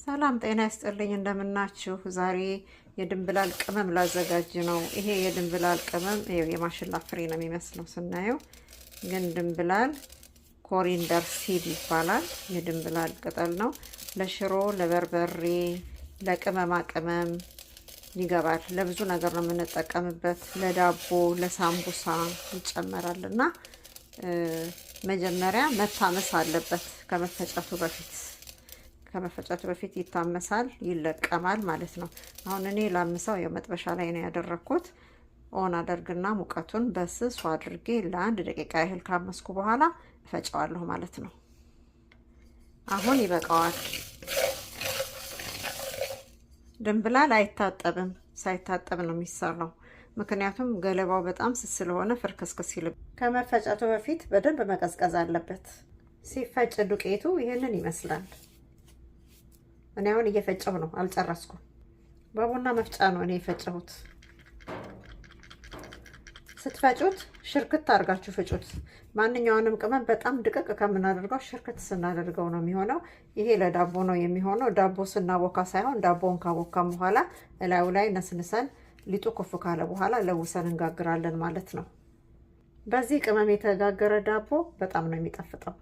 ሰላም ጤና ይስጥልኝ እንደምናችሁ። ዛሬ የድንብላል ቅመም ላዘጋጅ ነው። ይሄ የድንብላል ቅመም የማሽላ ፍሬ ነው የሚመስለው ስናየው፣ ግን ድንብላል ኮሪንደር ሲድ ይባላል። የድንብላል ቅጠል ነው። ለሽሮ፣ ለበርበሬ፣ ለቅመማ ቅመም ይገባል። ለብዙ ነገር ነው የምንጠቀምበት። ለዳቦ፣ ለሳምቡሳ ይጨመራል እና መጀመሪያ መታመስ አለበት። ከመፈጨቱ በፊት ይታመሳል፣ ይለቀማል ማለት ነው። አሁን እኔ ላምሰው መጥበሻ ላይ ነው ያደረኩት። ኦን አደርግና ሙቀቱን በስሱ አድርጌ ለ1 ደቂቃ ያህል ካመስኩ በኋላ እፈጨዋለሁ ማለት ነው። አሁን ይበቃዋል። ድንብላል አይታጠብም፣ ሳይታጠብ ነው የሚሰራው። ምክንያቱም ገለባው በጣም ስስ ስለሆነ ፍርክስክስ ይልብ። ከመፈጨቱ በፊት በደንብ መቀዝቀዝ አለበት። ሲፈጭ ዱቄቱ ይሄንን ይመስላል። እኔ አሁን እየፈጨሁ ነው፣ አልጨረስኩም። በቡና መፍጫ ነው እኔ የፈጨሁት። ስትፈጩት ሽርክት አድርጋችሁ ፍጩት። ማንኛውንም ቅመም በጣም ድቅቅ ከምናደርገው ሽርክት ስናደርገው ነው የሚሆነው። ይሄ ለዳቦ ነው የሚሆነው። ዳቦ ስናቦካ ሳይሆን ዳቦውን ካቦካም በኋላ እላዩ ላይ ነስንሰን ሊጡ ኩፍ ካለ በኋላ ለውሰን እንጋግራለን ማለት ነው። በዚህ ቅመም የተጋገረ ዳቦ በጣም ነው የሚጣፍጠው።